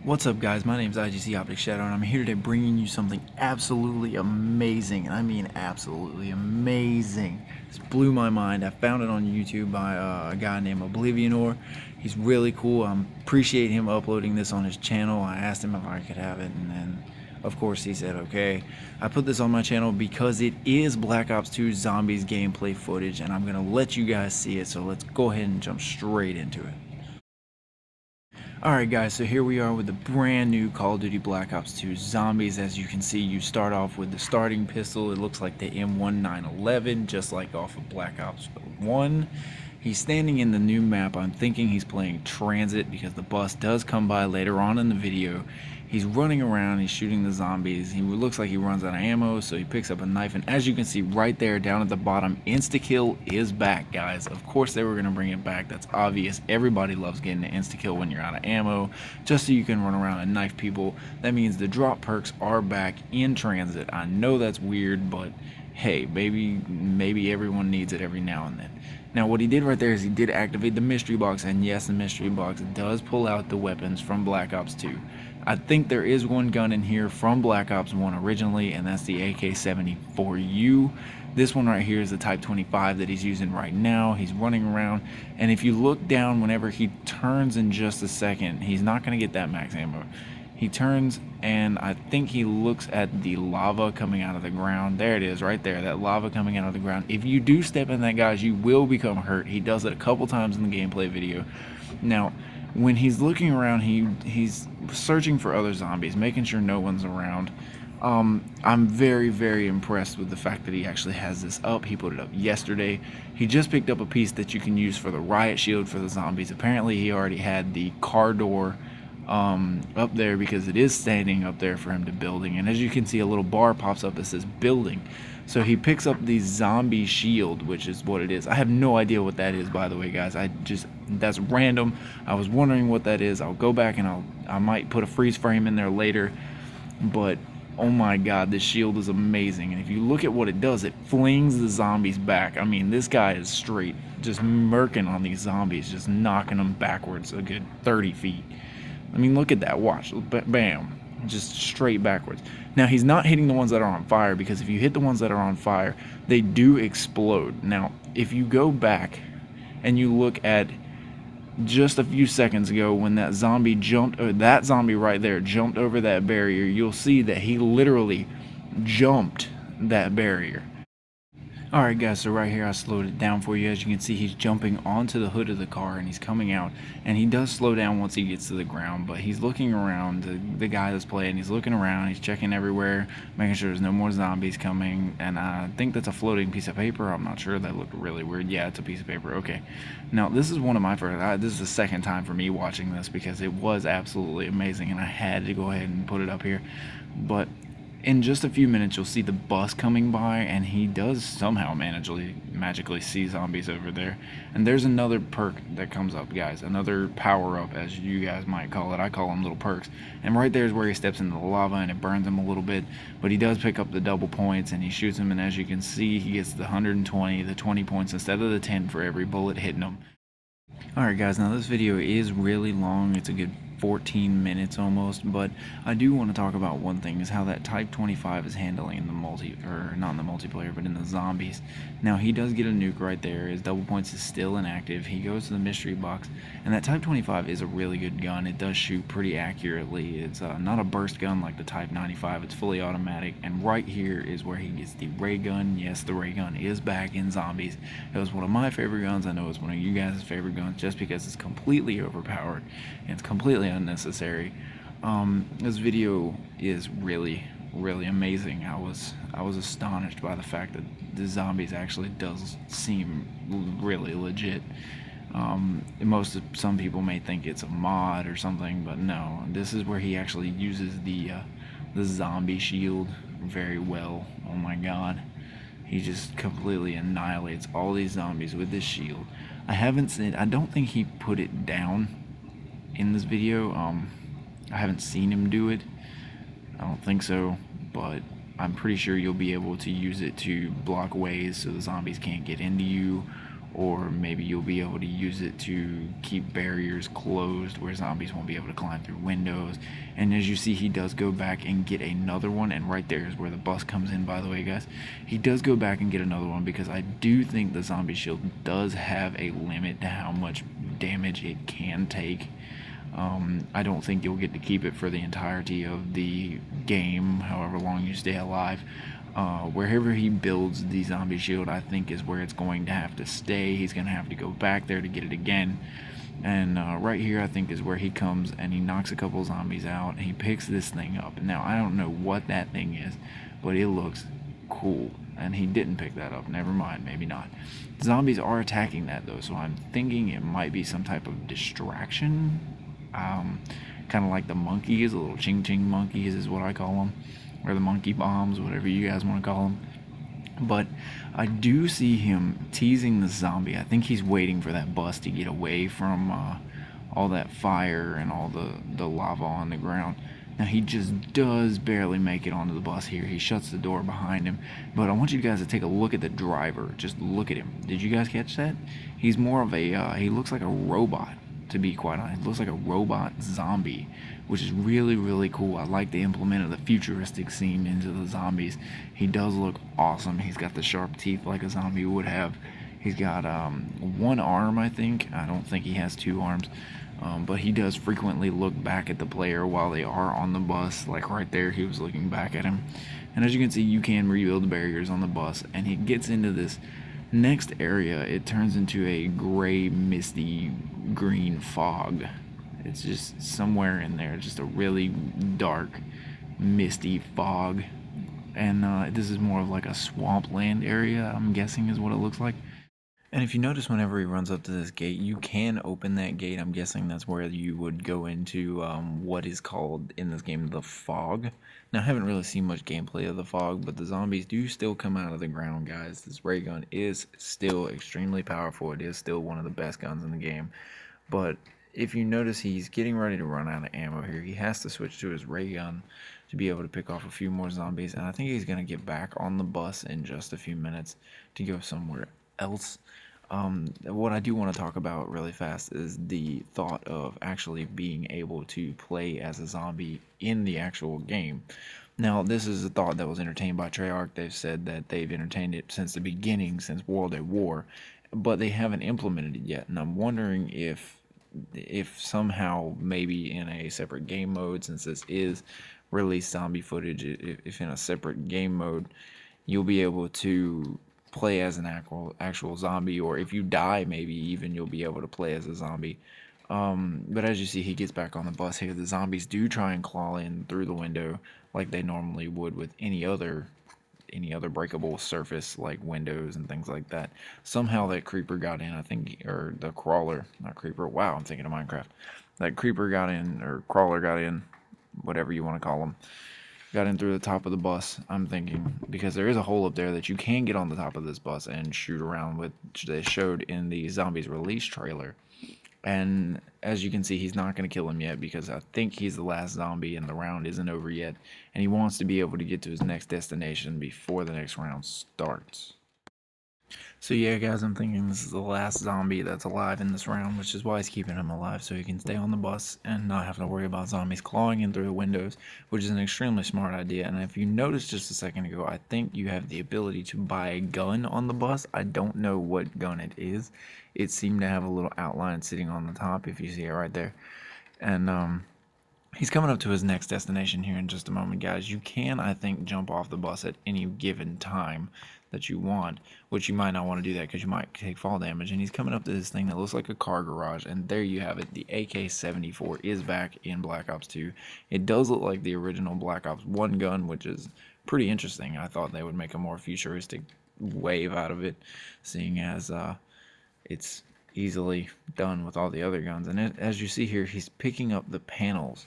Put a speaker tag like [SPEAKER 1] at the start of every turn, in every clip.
[SPEAKER 1] What's up, guys? My name is IGC Optic Shadow, and I'm here today bringing you something absolutely amazing, and I mean absolutely amazing. This blew my mind. I found it on YouTube by a guy named TheObliviore. He's really cool. I appreciate him uploading this on his channel. I asked him if I could have it, and then of course he said okay. I put this on my channel because it is Black Ops 2 Zombies gameplay footage, and I'm gonna let you guys see it, so let's go ahead and jump straight into it. Alright guys, so here we are with the brand new Call of Duty Black Ops 2 Zombies. As you can see, you start off with the starting pistol. It looks like the M1911, just like off of Black Ops 1. He's standing in the new map. I'm thinking he's playing Tranzit because the bus does come by later on in the video. He's running around, he's shooting the zombies. He looks like he runs out of ammo, so he picks up a knife, and as you can see right there down at the bottom, insta-kill is back, guys. Of course they were going to bring it back. That's obvious. Everybody loves getting an insta-kill when you're out of ammo, just so you can run around and knife people. That means the drop perks are back in Transit. I know that's weird, but hey, maybe everyone needs it every now and then. Now what he did right there is he did activate the mystery box, and yes, the mystery box does pull out the weapons from Black Ops 2. I think there is one gun in here from Black Ops 1 originally, and that's the AK-74U. This one right here is the Type 25 that he's using right now. He's running around, and if you look down whenever he turns in just a second, he's not going to get that max ammo. He turns, and I think he looks at the lava coming out of the ground. There it is, right there, that lava coming out of the ground. If you do step in that, guys, you will become hurt. He does it a couple times in the gameplay video. Now, when he's looking around, he's searching for other zombies, making sure no one's around. I'm very impressed with the fact that he actually has this up. He put it up yesterday. He just picked up a piece that you can use for the riot shield for the zombies. Apparently he already had the car door up there because it is standing up there for him to building, and as you can see, a little bar pops up that says building. So he picks up the zombie shield, which is what it is. I have no idea what that is, by the way, guys. That's random. I was wondering what that is. I'll go back and I might put a freeze frame in there later, but oh my god, this shield is amazing. And if you look at what it does, it flings the zombies back. I mean, this guy is straight just murking on these zombies, just knocking them backwards a good 30 feet. I mean, look at that. Watch. Bam. Just straight backwards. Now, he's not hitting the ones that are on fire, because if you hit the ones that are on fire, they do explode. Now, if you go back and you look at just a few seconds ago when that zombie jumped, or that zombie right there jumped over that barrier, you'll see that he literally jumped that barrier. Alright guys, so right here I slowed it down for you. As you can see, he's jumping onto the hood of the car and he's coming out, and he does slow down once he gets to the ground, but he's looking around. The guy that's playing, he's looking around, he's checking everywhere, making sure there's no more zombies coming, and I think that's a floating piece of paper. I'm not sure, that looked really weird. Yeah, it's a piece of paper. Okay, now this is one of my first, this is the second time for me watching this because it was absolutely amazing and I had to go ahead and put it up here. But in just a few minutes, you'll see the bus coming by, and he does somehow magically see zombies over there. And there's another perk that comes up, guys. Another power-up, as you guys might call it. I call them little perks. And right there is where he steps into the lava, and it burns him a little bit. But he does pick up the double points, and he shoots him, and as you can see, he gets the 120, the 20 points instead of the 10 for every bullet hitting him. Alright guys, now this video is really long. It's a good 14 minutes almost, but I do want to talk about one thing, is how that Type 25 is handling in the not in the multiplayer, but in the zombies. Now, he does get a nuke right there. His double points is still inactive. He goes to the mystery box, and that Type 25 is a really good gun. It does shoot pretty accurately. It's not a burst gun like the Type 95. It's fully automatic, and right here is where he gets the ray gun. Yes, the ray gun is back in zombies. It was one of my favorite guns. I know it's one of you guys' favorite guns, just because it's completely overpowered and it's completely unnecessary. This video is really amazing. I was astonished by the fact that the zombies actually does seem really legit. Some people may think it's a mod or something, but no, this is where he actually uses the zombie shield very well. Oh my god, he just completely annihilates all these zombies with this shield. I don't think he put it down in this video. I haven't seen him do it. I don't think so, but I'm pretty sure you'll be able to use it to block ways so the zombies can't get into you, or maybe you'll be able to use it to keep barriers closed where zombies won't be able to climb through windows. And as you see, he does go back and get another one, and right there is where the bus comes in, by the way, guys. He does go back and get another one because I do think the zombie shield does have a limit to how much damage it can take. I don't think you'll get to keep it for the entirety of the game, however long you stay alive. Wherever he builds the zombie shield, I think is where it's going to have to stay. He's going to have to go back there to get it again. And right here, I think, is where he comes and he knocks a couple zombies out. And he picks this thing up. Now, I don't know what that thing is, but it looks cool. And he didn't pick that up. Never mind, maybe not. Zombies are attacking that, though, so I'm thinking it might be some type of distraction. Kind of like the monkeys, the little ching-ching monkeys is what I call them. Or the monkey bombs, whatever you guys want to call them. But I do see him teasing the zombie. I think he's waiting for that bus to get away from all that fire and all the lava on the ground. Now he just does barely make it onto the bus here. He shuts the door behind him. But I want you guys to take a look at the driver. Just look at him. Did you guys catch that? He's more of a, he looks like a robot, to be quite honest. He looks like a robot zombie, which is really, really cool. I like the implement of the futuristic scene into the zombies. He does look awesome. He's got the sharp teeth like a zombie would have. He's got one arm, I think. I don't think he has two arms. But he does frequently look back at the player while they are on the bus. Like right there, he was looking back at him. And as you can see, you can rebuild the barriers on the bus. And he gets into this next area. It turns into a gray, misty, green fog. It's just somewhere in there, just a really dark, misty fog. And this is more of like a swampland area, I'm guessing is what it looks like. And if you notice, whenever he runs up to this gate, you can open that gate. I'm guessing that's where you would go into what is called in this game the fog. Now, I haven't really seen much gameplay of the fog, but the zombies do still come out of the ground, guys. This ray gun is still extremely powerful. It is still one of the best guns in the game. But if you notice, he's getting ready to run out of ammo here. He has to switch to his ray gun to be able to pick off a few more zombies. And I think he's going to get back on the bus in just a few minutes to go somewhere else. What I do want to talk about really fast is the thought of actually being able to play as a zombie in the actual game. Now, this is a thought that was entertained by Treyarch. They've said that they've entertained it since the beginning, since World at War, but they haven't implemented it yet. And I'm wondering if somehow, maybe in a separate game mode, since this is released zombie footage, if in a separate game mode, you'll be able to play as an actual zombie, or if you die, maybe even you'll be able to play as a zombie. But as you see, he gets back on the bus here. The zombies do try and claw in through the window like they normally would with any other breakable surface like windows and things like that. Somehow that creeper got in, I think, or the crawler, not creeper. Wow, I'm thinking of Minecraft. That creeper got in, or crawler got in, whatever you want to call them. Got in through the top of the bus, I'm thinking, because there is a hole up there that you can get on the top of this bus and shoot around with, which they showed in the Zombies release trailer. And as you can see, he's not going to kill him yet because I think he's the last zombie and the round isn't over yet. And he wants to be able to get to his next destination before the next round starts. So yeah, guys, I'm thinking this is the last zombie that's alive in this round, which is why he's keeping him alive, so he can stay on the bus and not have to worry about zombies clawing in through the windows, which is an extremely smart idea. And if you noticed just a second ago, I think you have the ability to buy a gun on the bus. I don't know what gun it is. It seemed to have a little outline sitting on the top, if you see it right there. And he's coming up to his next destination here in just a moment, guys. You can, I think, jump off the bus at any given time that you want, which you might not want to do that because you might take fall damage. And he's coming up to this thing that looks like a car garage, and there you have it. The AK-74 is back in Black Ops 2. It does look like the original Black Ops 1 gun, which is pretty interesting. I thought they would make a more futuristic wave out of it, seeing as it's easily done with all the other guns. And as you see here, he's picking up the panels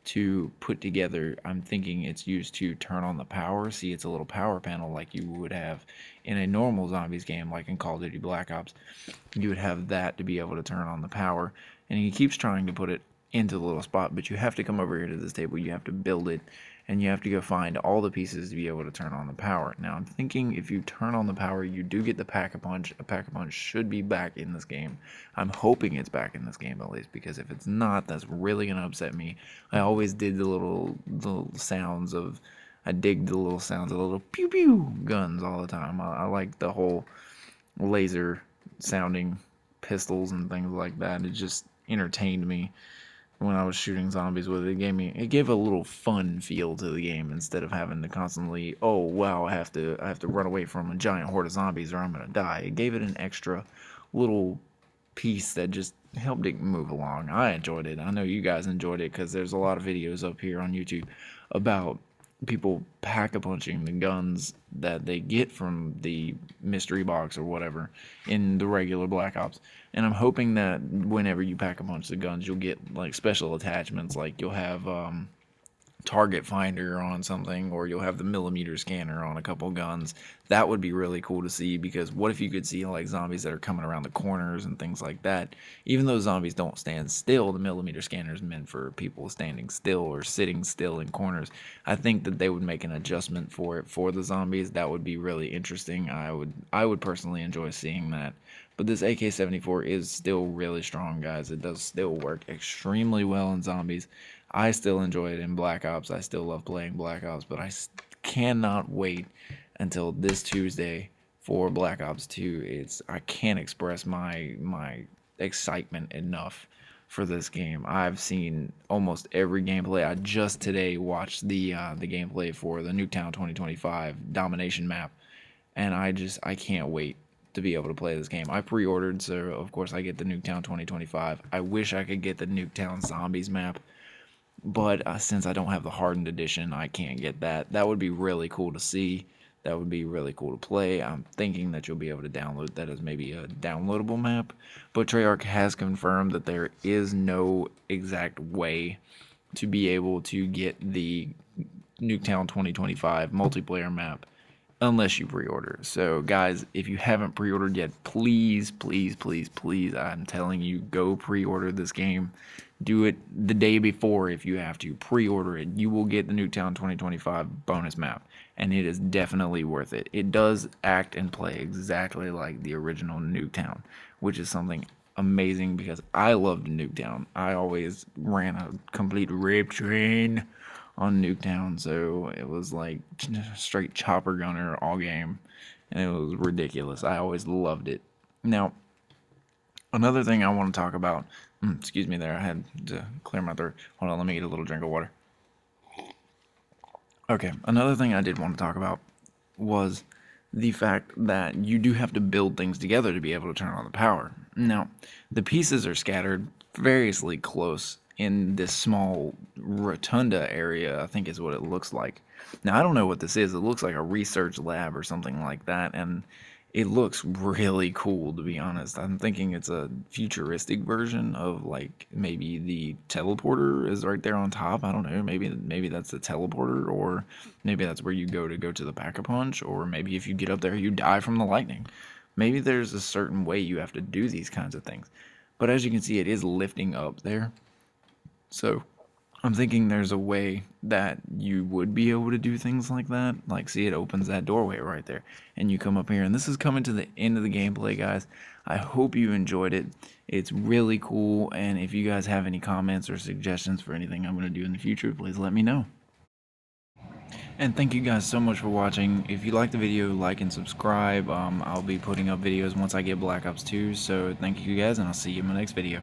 [SPEAKER 1] to put together. I'm thinking it's used to turn on the power. See, it's a little power panel like you would have in a normal zombies game, like in Call of Duty Black Ops. You would have that to be able to turn on the power, and he keeps trying to put it into the little spot, but you have to come over here to this table, you have to build it, and you have to go find all the pieces to be able to turn on the power. Now I'm thinking if you turn on the power, you do get the pack-a-punch. A pack-a-punch should be back in this game. I'm hoping it's back in this game at least, because if it's not, that's really gonna upset me. I always did the little sounds of, I dig the little sounds of the little pew pew guns all the time. I like the whole laser sounding pistols and things like that. It just entertained me when I was shooting zombies with it. It gave a little fun feel to the game instead of having to constantly, oh wow, I have to run away from a giant horde of zombies or I'm gonna die. It gave it an extra little piece that just helped it move along. I enjoyed it. I know you guys enjoyed it because there's a lot of videos up here on YouTube about people pack-a-punching the guns that they get from the mystery box or whatever in the regular Black Ops. And I'm hoping that whenever you pack-a-punch the guns, you'll get like special attachments, like you'll have target finder on something, or you'll have the millimeter scanner on a couple guns. That would be really cool to see, because what if you could see like zombies that are coming around the corners and things like that. Even though zombies don't stand still, the millimeter scanner is meant for people standing still or sitting still in corners. I think that they would make an adjustment for it for the zombies. That would be really interesting. I would personally enjoy seeing that. But this AK-74 is still really strong, guys. It does still work extremely well in zombies. I still enjoy it in Black Ops. I still love playing Black Ops, but I cannot wait until this Tuesday for Black Ops 2. I can't express my excitement enough for this game. I've seen almost every gameplay. I just today watched the gameplay for the Nuketown 2025 domination map, and I can't wait to be able to play this game. I pre-ordered, so of course I get the Nuketown 2025. I wish I could get the Nuketown Zombies map, but since I don't have the hardened edition, I can't get that. That would be really cool to see. That would be really cool to play. I'm thinking that you'll be able to download that as maybe a downloadable map, but Treyarch has confirmed that there is no exact way to be able to get the Nuketown 2025 multiplayer map unless you pre-order. So guys, if you haven't pre-ordered yet, please, please, please, please, I'm telling you, go pre-order this game. Do it the day before if you have to. Pre-order it. You will get the Nuketown 2025 bonus map, and it is definitely worth it. It does act and play exactly like the original Nuketown, which is something amazing because I loved Nuketown. I always ran a complete rape train on Nuketown, so it was like straight chopper gunner all game, and it was ridiculous. I always loved it. Now, another thing I want to talk about, excuse me there, I had to clear my throat. Hold on, let me get a little drink of water. Okay, another thing I did want to talk about was the fact that you do have to build things together to be able to turn on the power. Now, the pieces are scattered variously close in this small rotunda area, I think is what it looks like. Now, I don't know what this is. It looks like a research lab or something like that, and it looks really cool, to be honest. I'm thinking it's a futuristic version of, like, maybe the teleporter is right there on top. I don't know. Maybe that's the teleporter, or maybe that's where you go to the pack-a-punch, or maybe if you get up there, you die from the lightning. Maybe there's a certain way you have to do these kinds of things. But as you can see, it is lifting up there. So I'm thinking there's a way that you would be able to do things like that. Like, see, it opens that doorway right there, and you come up here, and this is coming to the end of the gameplay, guys. I hope you enjoyed it. It's really cool, and if you guys have any comments or suggestions for anything I'm going to do in the future, please let me know. And thank you guys so much for watching. If you like the video, like and subscribe. I'll be putting up videos once I get Black Ops 2, so thank you guys, and I'll see you in my next video.